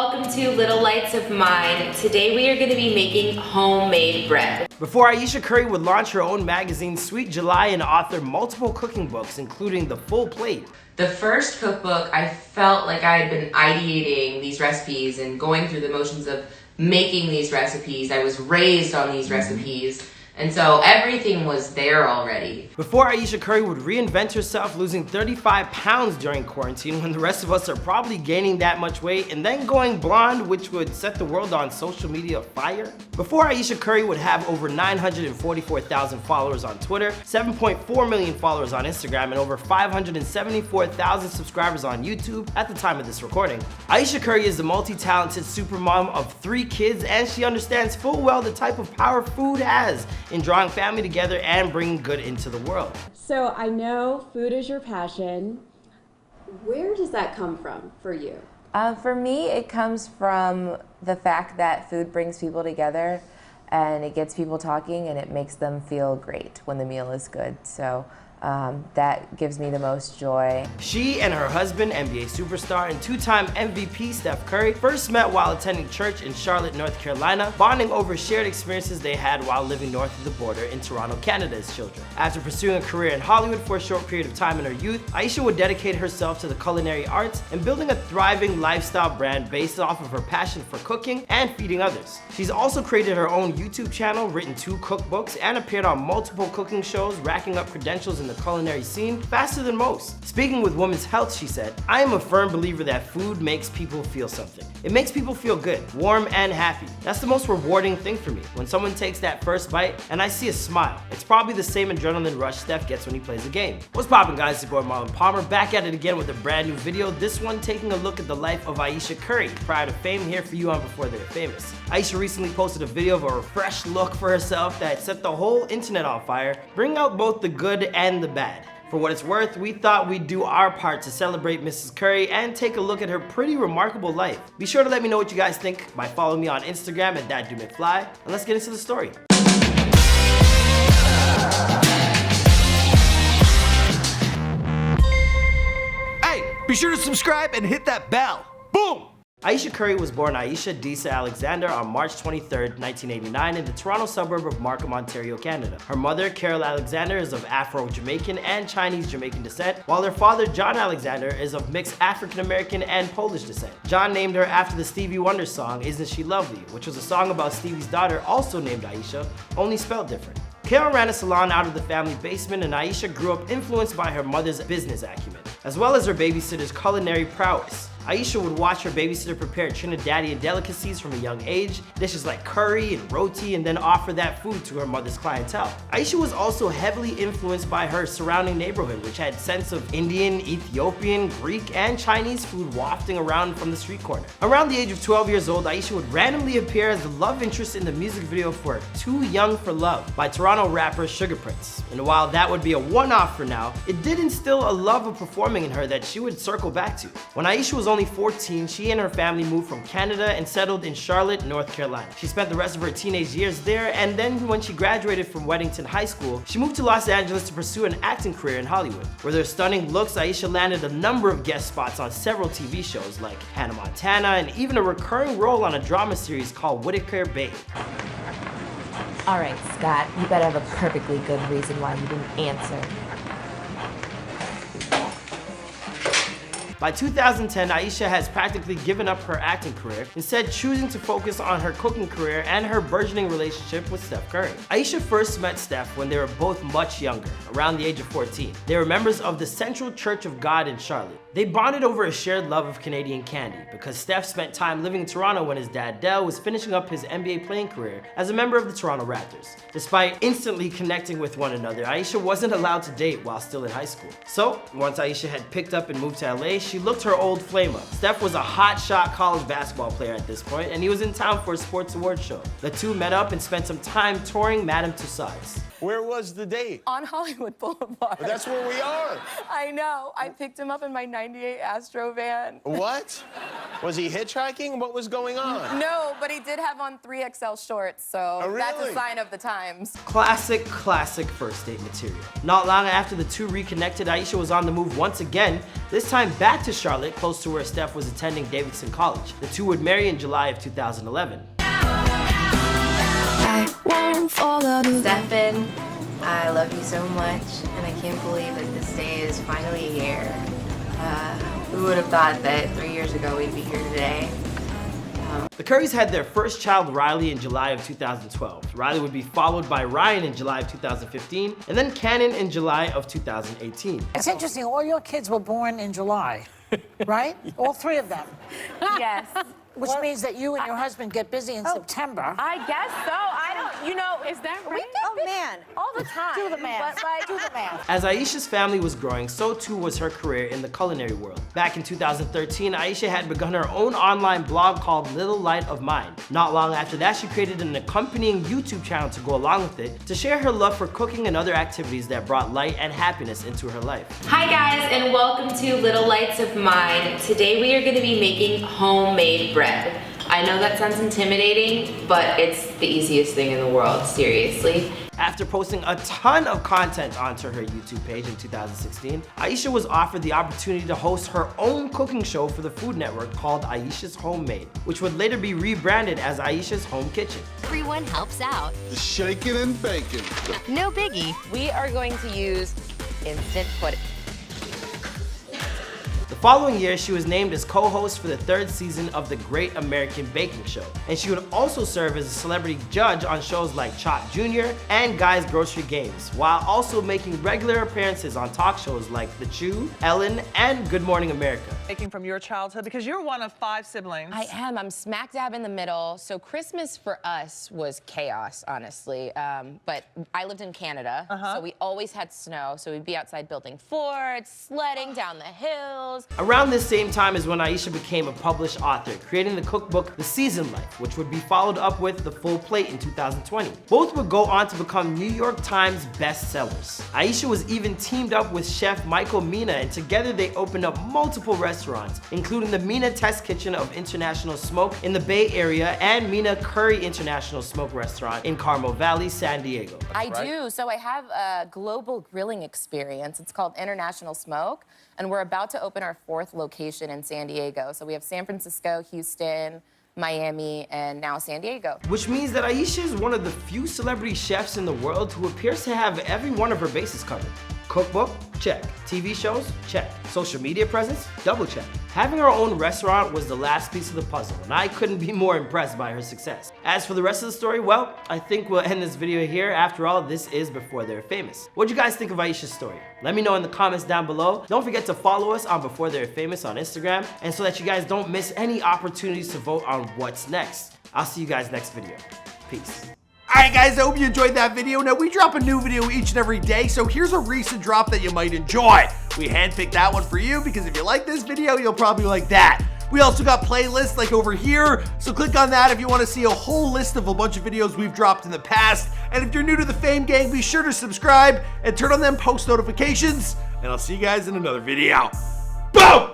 welcome to Little Lights of Mine. Today we are going to be making homemade bread. Before Ayesha Curry would launch her own magazine, Sweet July, and author multiple cooking books, including The Full Plate. The first cookbook, I felt like I had been ideating these recipes and going through the motions of making these recipes. I was raised on these recipes. And so everything was there already. Before Ayesha Curry would reinvent herself, losing 35 pounds during quarantine when the rest of us are probably gaining that much weight, and then going blonde, which would set the world on social media afire. Before Ayesha Curry would have over 944,000 followers on Twitter, 7.4 million followers on Instagram, and over 574,000 subscribers on YouTube at the time of this recording. Ayesha Curry is the multi-talented supermom of 3 kids, and she understands full well the type of power food has in drawing family together and bringing good into the world. So I know food is your passion. Where does that come from for you? For me, it comes from the fact that food brings people together and it gets people talking and it makes them feel great when the meal is good. So that gives me the most joy. She and her husband, NBA superstar and 2-time MVP Steph Curry, first met while attending church in Charlotte, North Carolina, bonding over shared experiences they had while living north of the border in Toronto, Canada as children. After pursuing a career in Hollywood for a short period of time in her youth, Ayesha would dedicate herself to the culinary arts and building a thriving lifestyle brand based off of her passion for cooking and feeding others. She's also created her own YouTube channel, written 2 cookbooks, and appeared on multiple cooking shows, racking up credentials in the culinary scene faster than most. Speaking with Women's Health, she said, "I am a firm believer that food makes people feel something. It makes people feel good, warm, and happy. That's the most rewarding thing for me. When someone takes that first bite and I see a smile, it's probably the same adrenaline rush Steph gets when he plays a game." What's poppin', guys? It's your boy Marlon Palmer, back at it again with a brand new video. This one taking a look at the life of Ayesha Curry prior to fame, here for you on Before They're Famous. Ayesha recently posted a video of a refreshed look for herself that set the whole internet on fire, bringing out both the good and the bad. For what it's worth, we thought we'd do our part to celebrate Mrs. Curry and take a look at her pretty remarkable life. Be sure to let me know what you guys think by following me on Instagram at ThatDudeMcFly, and let's get into the story. Hey, be sure to subscribe and hit that bell. Boom! Ayesha Curry was born Ayesha Disa Alexander on March 23, 1989 in the Toronto suburb of Markham, Ontario, Canada. Her mother, Carol Alexander, is of Afro-Jamaican and Chinese-Jamaican descent, while her father, John Alexander, is of mixed African-American and Polish descent. John named her after the Stevie Wonder song, Isn't She Lovely, which was a song about Stevie's daughter, also named Ayesha, only spelled different. Carol ran a salon out of the family basement, and Ayesha grew up influenced by her mother's business acumen, as well as her babysitter's culinary prowess. Ayesha would watch her babysitter prepare Trinidadian delicacies from a young age, dishes like curry and roti, and then offer that food to her mother's clientele. Ayesha was also heavily influenced by her surrounding neighborhood, which had scents of Indian, Ethiopian, Greek, and Chinese food wafting around from the street corner. Around the age of 12 years old, Ayesha would randomly appear as the love interest in the music video for Too Young for Love by Toronto rapper Sugar Prince. And while that would be a one-off for now, it did instill a love of performing in her that she would circle back to. When Ayesha was only 14, she and her family moved from Canada and settled in Charlotte, North Carolina. She spent the rest of her teenage years there, and then when she graduated from Weddington High School, she moved to Los Angeles to pursue an acting career in Hollywood. With her stunning looks, Ayesha landed a number of guest spots on several TV shows like Hannah Montana, and even a recurring role on a drama series called Whitaker Babe. All right, Scott, you better have a perfectly good reason why you didn't answer. By 2010, Ayesha has practically given up her acting career, instead choosing to focus on her cooking career and her burgeoning relationship with Steph Curry. Ayesha first met Steph when they were both much younger, around the age of 14. They were members of the Central Church of God in Charlotte. They bonded over a shared love of Canadian candy, because Steph spent time living in Toronto when his dad Dell was finishing up his NBA playing career as a member of the Toronto Raptors. Despite instantly connecting with one another, Ayesha wasn't allowed to date while still in high school. So, once Ayesha had picked up and moved to LA, she looked her old flame up. Steph was a hotshot college basketball player at this point, and he was in town for a sports awards show. The two met up and spent some time touring Madame Tussauds. Where was the date? On Hollywood Boulevard. That's where we are. I know. I picked him up in my 98 Astro van. What? Was he hitchhiking? What was going on? No, but he did have on 3XL shorts, so Oh, that's a really? sign of the times. Classic first date material. Not long after the two reconnected, Ayesha was on the move once again, this time back to Charlotte, close to where Steph was attending Davidson College. The two would marry in July of 2011. Stephen, I love you so much, and I can't believe that this day is finally here. Who would have thought that 3 years ago we'd be here today? The Currys had their first child, Riley, in July of 2012. Riley would be followed by Ryan in July of 2015, and then Cannon in July of 2018. It's interesting, all your kids were born in July, right? All three of them. Yes. Which means that you and your husband get busy in September. I guess so. I don't, you know, is that right? Oh, man. All the time. Do the math. But like, Do the math. As Ayesha's family was growing, so too was her career in the culinary world. Back in 2013, Ayesha had begun her own online blog called Little Light of Mine. Not long after that, she created an accompanying YouTube channel to go along with it, to share her love for cooking and other activities that brought light and happiness into her life. Hi guys, and welcome to Little Lights of Mine. Today we are going to be making homemade bread. I know that sounds intimidating, but it's the easiest thing in the world, seriously. After posting a ton of content onto her YouTube page in 2016, Ayesha was offered the opportunity to host her own cooking show for the Food Network called Ayesha's Homemade, which would later be rebranded as Ayesha's Home Kitchen. Everyone helps out. Shaking and baking. No biggie. we are going to use instant pudding. The following year, she was named as co-host for the third season of The Great American Baking Show, and she would also serve as a celebrity judge on shows like Chop Jr. and Guy's Grocery Games, while also making regular appearances on talk shows like The Chew, Ellen, and Good Morning America. Taking from your childhood, because you're one of 5 siblings. I am. I'm smack dab in the middle. So Christmas for us was chaos, honestly. But I lived in Canada, so we always had snow. So we'd be outside building forts, sledding down the hills. Around this same time is when Ayesha became a published author, creating the cookbook The Seasoned Life, which would be followed up with The Full Plate in 2020. Both would go on to become New York Times bestsellers. Ayesha was even teamed up with chef Michael Mina, and together they opened up multiple restaurants, including the Mina Test Kitchen of International Smoke in the Bay Area and Mina Curry International Smoke Restaurant in Carmel Valley, San Diego. I do. So I have a global grilling experience. It's called International Smoke, and we're about to open our 4th location in San Diego. So we have San Francisco, Houston, Miami, and now San Diego. Which means that Ayesha is one of the few celebrity chefs in the world who appears to have every one of her bases covered. Cookbook? Check. TV shows? Check. Social media presence? Double check. Having her own restaurant was the last piece of the puzzle, and I couldn't be more impressed by her success. As for the rest of the story, well, I think we'll end this video here. After all, this is before they're famous. What'd you guys think of Ayesha's story? Let me know in the comments down below. Don't forget to follow us on Before They're Famous on Instagram, and so that you guys don't miss any opportunities to vote on what's next. I'll see you guys next video. Peace. Alright guys, I hope you enjoyed that video. Now we drop a new video each and every day, so here's a recent drop that you might enjoy. We handpicked that one for you because if you like this video, you'll probably like that. We also got playlists like over here, so click on that if you want to see a whole list of a bunch of videos we've dropped in the past. And if you're new to the Fame Gang, be sure to subscribe and turn on them post notifications, and I'll see you guys in another video. Boom!